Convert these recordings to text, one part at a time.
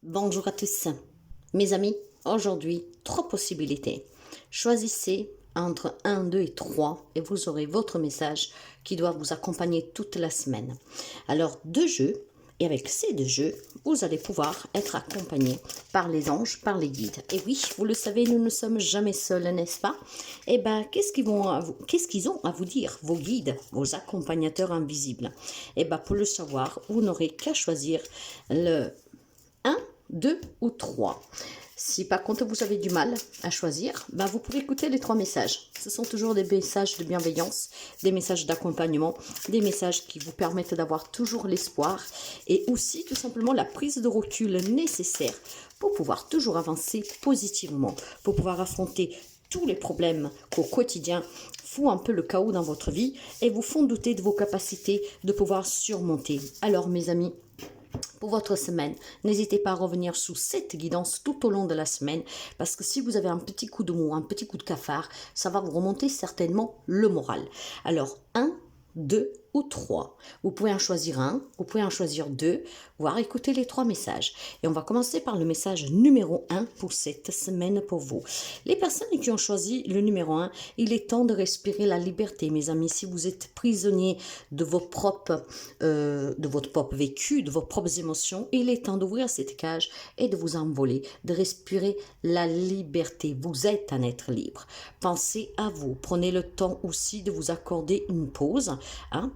Bonjour à tous, mes amis. Aujourd'hui, trois possibilités. Choisissez entre 1, 2 et 3 et vous aurez votre message qui doit vous accompagner toute la semaine. Alors, deux jeux, et avec ces deux jeux, vous allez pouvoir être accompagné par les anges, par les guides. Et oui, vous le savez, nous ne sommes jamais seuls, n'est-ce pas? Eh bien, qu'est-ce qu'ils ont à vous dire, vos guides, vos accompagnateurs invisibles? Eh bien, pour le savoir, vous n'aurez qu'à choisir le 1, 2 ou 3. Si par contre vous avez du mal à choisir, ben vous pouvez écouter les trois messages. Ce sont toujours des messages de bienveillance, des messages d'accompagnement, des messages qui vous permettent d'avoir toujours l'espoir et aussi tout simplement la prise de recul nécessaire pour pouvoir toujours avancer positivement, pour pouvoir affronter tous les problèmes qu'au quotidien font un peu le chaos dans votre vie et vous font douter de vos capacités de pouvoir surmonter. Alors mes amis, pour votre semaine, n'hésitez pas à revenir sous cette guidance tout au long de la semaine parce que si vous avez un petit coup de mou, un petit coup de cafard, ça va vous remonter certainement le moral. Alors, 1, 2 ou 3. Vous pouvez en choisir un, vous pouvez en choisir deux, voire écouter les trois messages. Et on va commencer par le message numéro 1 pour cette semaine pour vous. Les personnes qui ont choisi le numéro 1, il est temps de respirer la liberté, mes amis. Si vous êtes prisonnier de votre propre vécu, de vos propres émotions, il est temps d'ouvrir cette cage et de vous envoler, de respirer la liberté. Vous êtes un être libre. Pensez à vous. Prenez le temps aussi de vous accorder une pause,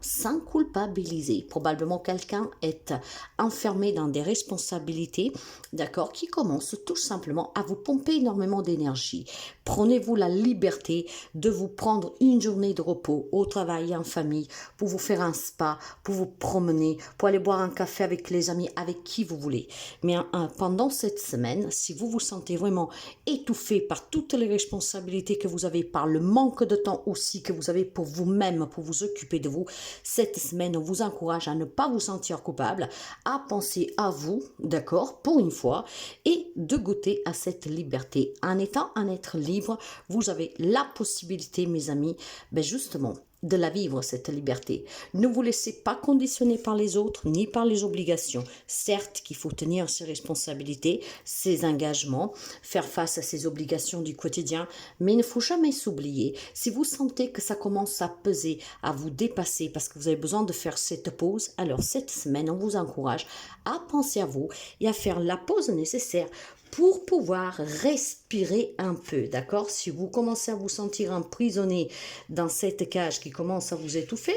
sans culpabiliser. Probablement quelqu'un est enfermé dans des responsabilités, d'accord, qui commencent tout simplement à vous pomper énormément d'énergie. Prenez-vous la liberté de vous prendre une journée de repos au travail, en famille, pour vous faire un spa, pour vous promener, pour aller boire un café avec les amis, avec qui vous voulez. Mais pendant cette semaine, si vous vous sentez vraiment étouffé par toutes les responsabilités que vous avez, par le manque de temps aussi que vous avez pour vous-même, pour vous occuper de vous, cette semaine, on vous encourage à ne pas vous sentir coupable, à penser à vous, d'accord, pour une fois, et de goûter à cette liberté. En étant un être libre, vous avez la possibilité, mes amis, justement, de la vivre, cette liberté. Ne vous laissez pas conditionner par les autres ni par les obligations. Certes qu'il faut tenir ses responsabilités, ses engagements, faire face à ses obligations du quotidien, mais il ne faut jamais s'oublier. Si vous sentez que ça commence à peser, à vous dépasser parce que vous avez besoin de faire cette pause, alors cette semaine, on vous encourage à penser à vous et à faire la pause nécessaire pour pouvoir respirer un peu, d'accord? Si vous commencez à vous sentir emprisonné dans cette cage qui commence à vous étouffer,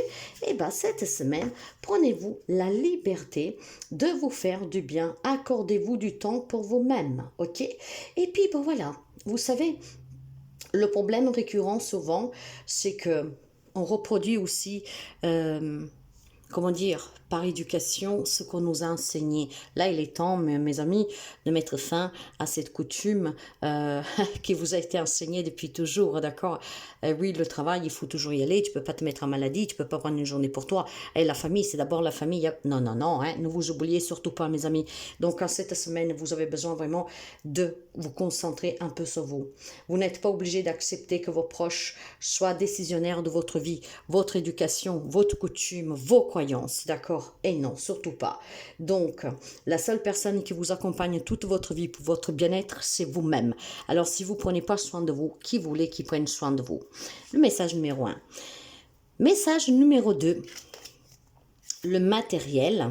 eh bien cette semaine, prenez-vous la liberté de vous faire du bien, accordez-vous du temps pour vous-même, ok? Et puis, voilà, vous savez, le problème récurrent souvent, c'est que on reproduit aussi comment dire, par éducation, ce qu'on nous a enseigné. Là, il est temps, mes amis, de mettre fin à cette coutume qui vous a été enseignée depuis toujours, d'accord? Oui, le travail, il faut toujours y aller, tu peux pas te mettre en maladie, tu peux pas prendre une journée pour toi. Et la famille, c'est d'abord la famille. Non, non, non, ne vous oubliez surtout pas, mes amis. Donc, en cette semaine, vous avez besoin vraiment de vous concentrer un peu sur vous. Vous n'êtes pas obligé d'accepter que vos proches soient décisionnaires de votre vie, votre éducation, votre coutume, vos croyances, d'accord? Et non, surtout pas. Donc, la seule personne qui vous accompagne toute votre vie pour votre bien-être, c'est vous-même. Alors, si vous ne prenez pas soin de vous, qui voulez qu'il prenne soin de vous? Le message numéro 1. Message numéro 2. Le matériel.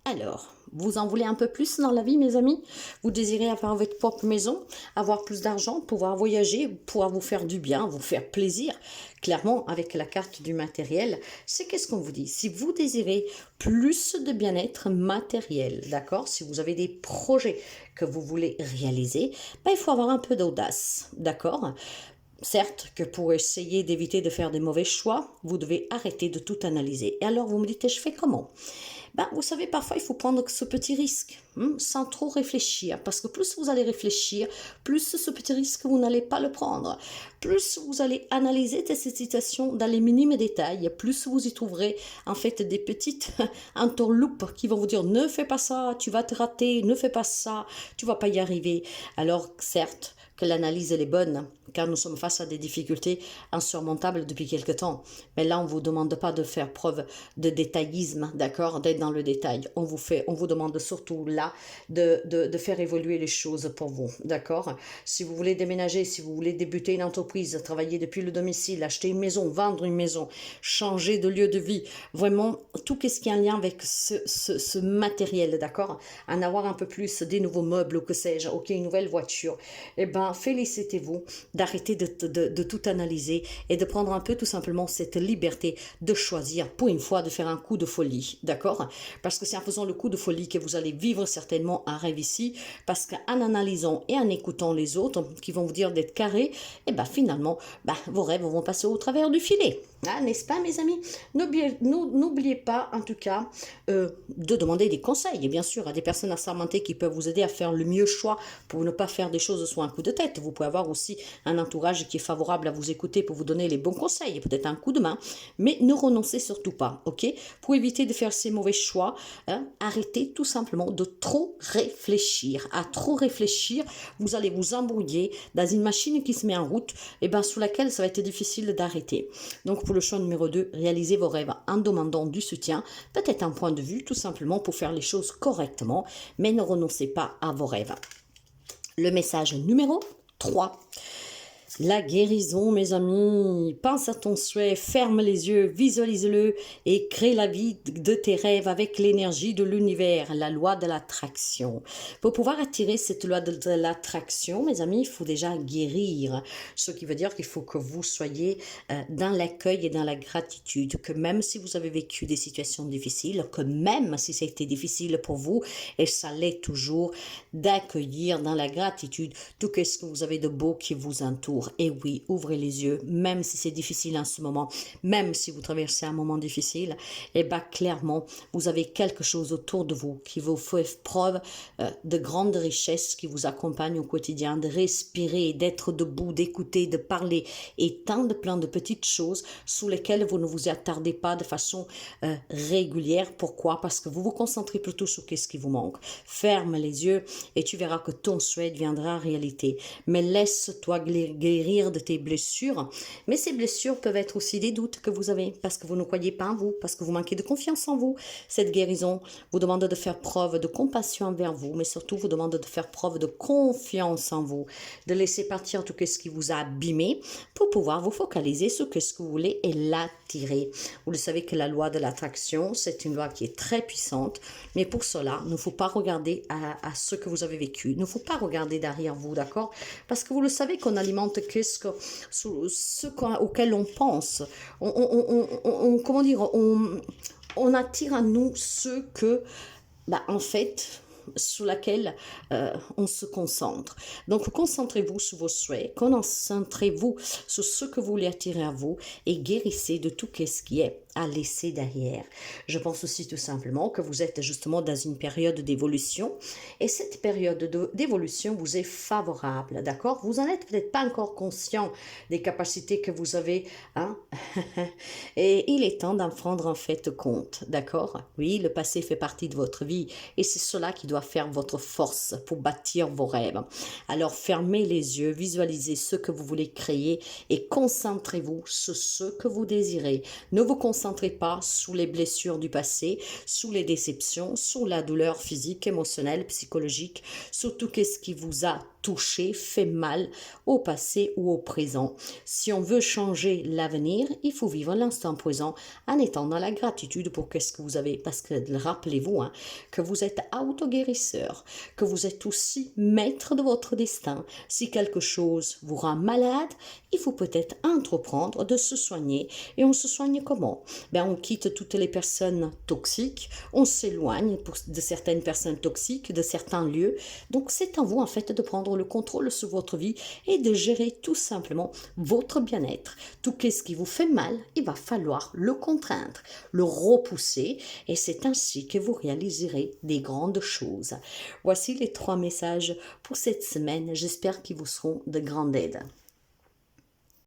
Alors, vous en voulez un peu plus dans la vie, mes amis? Vous désirez avoir votre propre maison, avoir plus d'argent, pouvoir voyager, pouvoir vous faire du bien, vous faire plaisir. Clairement, avec la carte du matériel, c'est qu'est-ce qu'on vous dit? Si vous désirez plus de bien-être matériel, d'accord? Si vous avez des projets que vous voulez réaliser, il faut avoir un peu d'audace, d'accord? Certes que pour essayer d'éviter de faire des mauvais choix, vous devez arrêter de tout analyser. Et alors vous me dites, je fais comment? Vous savez, parfois, il faut prendre ce petit risque, sans trop réfléchir. Parce que plus vous allez réfléchir, plus ce petit risque, vous n'allez pas le prendre. Plus vous allez analyser cette situation dans les minimes détails, plus vous y trouverez, en fait, des petites entourloupes qui vont vous dire, ne fais pas ça, tu vas te rater, ne fais pas ça, tu vas pas y arriver. Alors, certes, que l'analyse elle est bonne, car nous sommes face à des difficultés insurmontables depuis quelque temps. Mais là, on ne vous demande pas de faire preuve de détaillisme, d'accord, d'être dans le détail. On vous demande surtout là de faire évoluer les choses pour vous, d'accord. Si vous voulez déménager, si vous voulez débuter une entreprise, travailler depuis le domicile, acheter une maison, vendre une maison, changer de lieu de vie, vraiment tout ce qui est en lien avec ce matériel, d'accord, en avoir un peu plus, des nouveaux meubles ou que sais-je, ok, une nouvelle voiture, eh ben félicitez-vous d'arrêter de tout analyser et de prendre un peu tout simplement cette liberté de choisir pour une fois de faire un coup de folie, d'accord, parce que c'est en faisant le coup de folie que vous allez vivre certainement un rêve ici, parce qu'en analysant et en écoutant les autres qui vont vous dire d'être carré, et ben finalement vos rêves vont passer au travers du filet. Ah, n'est-ce pas mes amis? N'oubliez pas en tout cas de demander des conseils, et bien sûr à des personnes assermentées qui peuvent vous aider à faire le mieux choix pour ne pas faire des choses sur un coup de tête. Vous pouvez avoir aussi un entourage qui est favorable à vous écouter pour vous donner les bons conseils et peut-être un coup de main, mais ne renoncez surtout pas, ok? Pour éviter de faire ces mauvais choix, arrêtez tout simplement de trop réfléchir. À trop réfléchir, vous allez vous embrouiller dans une machine qui se met en route et sous laquelle ça va être difficile d'arrêter. Donc pour le choix numéro 2, réalisez vos rêves en demandant du soutien, peut-être un point de vue tout simplement pour faire les choses correctement, mais ne renoncez pas à vos rêves. Le message numéro 3. La guérison, mes amis. Pense à ton souhait, ferme les yeux, visualise-le et crée la vie de tes rêves avec l'énergie de l'univers, la loi de l'attraction. Pour pouvoir attirer cette loi de l'attraction, mes amis, il faut déjà guérir. Ce qui veut dire qu'il faut que vous soyez dans l'accueil et dans la gratitude, que même si vous avez vécu des situations difficiles, que même si ça a été difficile pour vous, et ça l'est toujours, d'accueillir dans la gratitude tout ce que vous avez de beau qui vous entoure. Et oui, ouvrez les yeux, même si c'est difficile en ce moment, même si vous traversez un moment difficile, et clairement, vous avez quelque chose autour de vous qui vous fait preuve de grande richesse qui vous accompagne au quotidien, de respirer, d'être debout, d'écouter, de parler, et tant de plein de petites choses sur lesquelles vous ne vous attardez pas de façon régulière. Pourquoi? Parce que vous vous concentrez plutôt sur ce qui vous manque. Ferme les yeux et tu verras que ton souhait deviendra réalité. Mais laisse-toi guérir de tes blessures. Mais ces blessures peuvent être aussi des doutes que vous avez parce que vous ne croyez pas en vous, parce que vous manquez de confiance en vous. Cette guérison vous demande de faire preuve de compassion envers vous, mais surtout vous demande de faire preuve de confiance en vous, de laisser partir tout ce qui vous a abîmé pour pouvoir vous focaliser sur ce que vous voulez et l'attirer. Vous le savez que la loi de l'attraction, c'est une loi qui est très puissante, mais pour cela, il ne faut pas regarder à ce que vous avez vécu. Il ne faut pas regarder derrière vous, d'accord? Parce que vous le savez qu'on alimente ce auquel on pense. Comment dire, on attire à nous ce que, en fait, sur laquelle on se concentre. Donc, concentrez-vous sur vos souhaits, concentrez-vous sur ce que vous voulez attirer à vous et guérissez de tout ce qui est à laisser derrière. Je pense aussi tout simplement que vous êtes justement dans une période d'évolution et cette période d'évolution vous est favorable, d'accord? Vous n'en êtes peut-être pas encore conscient des capacités que vous avez, hein? Et il est temps d'en prendre en fait compte, d'accord? Oui, le passé fait partie de votre vie et c'est cela qui doit faire votre force pour bâtir vos rêves. Alors fermez les yeux, visualisez ce que vous voulez créer et concentrez-vous sur ce que vous désirez. Ne vous concentrez pas sous les blessures du passé, sous les déceptions, sous la douleur physique, émotionnelle, psychologique, sur tout ce qui vous a touché, fait mal au passé ou au présent. Si on veut changer l'avenir, il faut vivre l'instant présent en étant dans la gratitude pour ce que vous avez. Parce que rappelez-vous que vous êtes auto-guérisseur, que vous êtes aussi maître de votre destin. Si quelque chose vous rend malade, il faut peut-être entreprendre de se soigner. Et on se soigne comment? On quitte toutes les personnes toxiques, on s'éloigne de certaines personnes toxiques, de certains lieux. Donc c'est à vous en fait de prendre le contrôle sur votre vie et de gérer tout simplement votre bien-être. Tout ce qui vous fait mal, il va falloir le contraindre, le repousser et c'est ainsi que vous réaliserez des grandes choses. Voici les 3 messages pour cette semaine. J'espère qu'ils vous seront de grande aide.